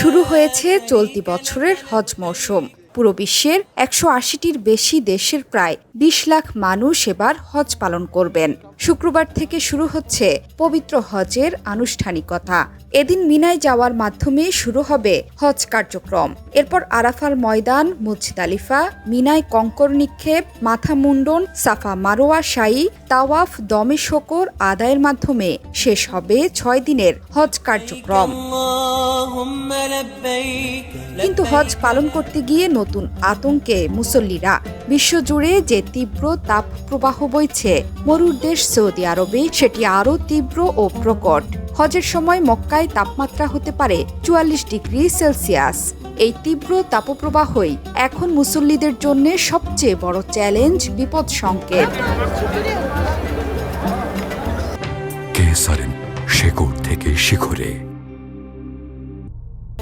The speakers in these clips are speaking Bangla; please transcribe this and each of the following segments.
শুরু হয়েছে চলতি বছরের হজ মৌসুম। পুরো বিশ্বের ১৮০টির বেশি দেশের প্রায় ২০ লাখ মানুষ এবার হজ পালন করবেন। শুক্রবার থেকে শুরু হচ্ছে পবিত্র হজের আনুষ্ঠানিকতা। এদিন মিনায় যাওয়ার মাধ্যমে শুরু হবে হজ কার্যক্রম। এরপর আরাফার ময়দান, মুজদালিফা, মিনায় কঙ্কর নিক্ষেপ, মাথা মুন্ডন, সাফা মারোয়া সাই, তাওয়াফ, দমে শকর আদায়ের মাধ্যমে শেষ হবে ৬ দিনের হজ কার্যক্রম। কিন্তু হজ পালন করতে গিয়ে নতুন আতঙ্কে মুসল্লিরা। বিশ্বজুড়ে যে তীব্র তাপ প্রবাহ বইছে মরুর দেশ সৌদি আরবে, সেটি আরও তীব্র ও প্রকট। হজের সময় মক্কায় তাপমাত্রা হতে পারে ৪৪ ডিগ্রি সেলসিয়াস। এই তীব্র তাপপ্রবাহই এখন মুসল্লিদের জন্য সবচেয়ে বড় চ্যালেঞ্জ, বিপদ সংকেত। শেকড় থেকে শিখরে।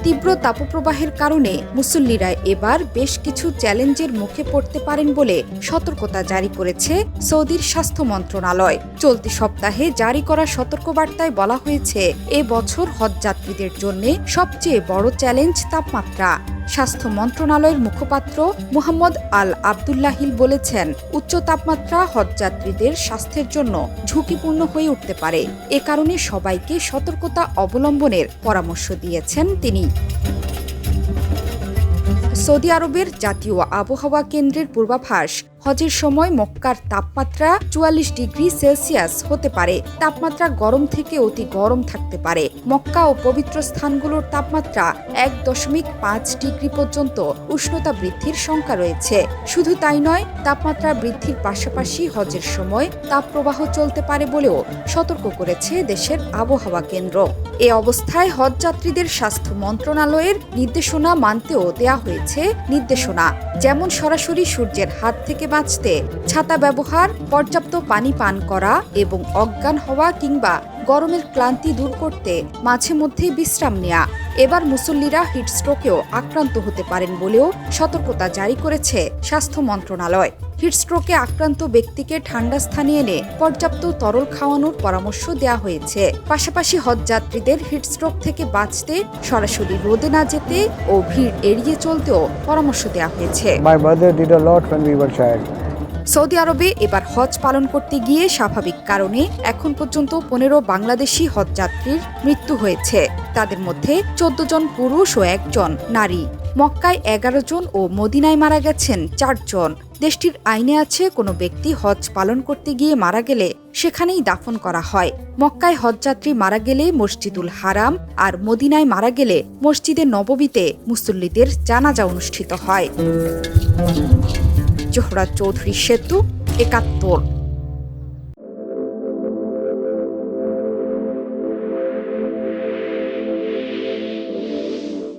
তীব্র তাপপ্রবাহের কারণে মুসল্লিরা এবার বেশ কিছু চ্যালেঞ্জের মুখে পড়তে পারেন বলে সতর্কতা জারি করেছে সৌদির স্বাস্থ্য মন্ত্রণালয়। চলতি সপ্তাহে জারি করা সতর্কবার্তায় বলা হয়েছে, এ বছর হজযাত্রীদের জন্য সবচেয়ে বড় চ্যালেঞ্জ তাপমাত্রা। স্বাস্থ্য মন্ত্রণালয়ের মুখপাত্র মুহাম্মদ আল আবদুল্লাহিল বলেছেন, উচ্চ তাপমাত্রা হজযাত্রীদের স্বাস্থ্যের জন্য ঝুঁকিপূর্ণ হয়ে উঠতে পারে। এ কারণে সবাইকে সতর্কতা অবলম্বনের পরামর্শ দিয়েছেন তিনি। সৌদি আরবের জাতীয় আবহাওয়া কেন্দ্রের পূর্বাভাস, হজের সময় মক্কার তাপমাত্রা ৪৪ ডিগ্রি সেলসিয়াস হতে পারে। তাপমাত্রা গরম থেকে অতি গরম থাকতে পারে। মক্কা ও পবিত্র স্থানগুলোর তাপমাত্রা ১.৫ ডিগ্রি পর্যন্ত উষ্ণতা বৃদ্ধির শঙ্কা রয়েছে। শুধু তাই নয়, তাপমাত্রা বৃদ্ধির পাশাপাশি হজের সময় তাপপ্রবাহ চলতে পারে বলেও সতর্ক করেছে দেশের আবহাওয়া কেন্দ্র। এ অবস্থায় হজযাত্রীদের স্বাস্থ্য মন্ত্রণালয়ের নির্দেশনা মানতেও দেয়া হয়েছে নির্দেশনা, যেমন সরাসরি সূর্যের হাত থেকে বাঁচতে ছাতা ব্যবহার, পর্যাপ্ত পানি পান করা এবং অজ্ঞান হওয়া কিংবা গরমের ক্লান্তি দূর করতে মাঝে মধ্যে বিশ্রাম নেওয়া। এবার মুসল্লিরা হিটস্ট্রোকেও আক্রান্ত হতে পারেন বলেও সতর্কতা জারি করেছে স্বাস্থ্য মন্ত্রণালয়। হিটস্ট্রোকে আক্রান্ত ব্যক্তিকে ঠান্ডা স্থানে এনে পর্যাপ্ত তরল খাওয়ানোর পরামর্শ দেওয়া হয়েছে। পাশাপাশি হজযাত্রীদের হিটস্ট্রোক থেকে বাঁচতে সরাসরি রোদে না যেতে ও ভিড় এড়িয়ে চলতেও পরামর্শ দেওয়া হয়েছে। সৌদি আরবে এবার হজ পালন করতে গিয়ে স্বাভাবিক কারণে এখন পর্যন্ত ১৫ বাংলাদেশি হজযাত্রীর মৃত্যু হয়েছে। তাদের মধ্যে ১৪ জন পুরুষ ও ১ জন নারী। মক্কায় ১১ জন ও মদিনায় মারা গেছেন ৪ জন। দেশটির আইনে আছে, কোনো ব্যক্তি হজ পালন করতে গিয়ে মারা গেলে সেখানেই দাফন করা হয়। মক্কায় হজযাত্রী মারা গেলে মসজিদুল হারাম, আর মদিনায় মারা গেলে মসজিদে নববীতে মুসল্লিদের জানাজা অনুষ্ঠিত হয়। জোহরা চৌধুরী সেতু, ৭১।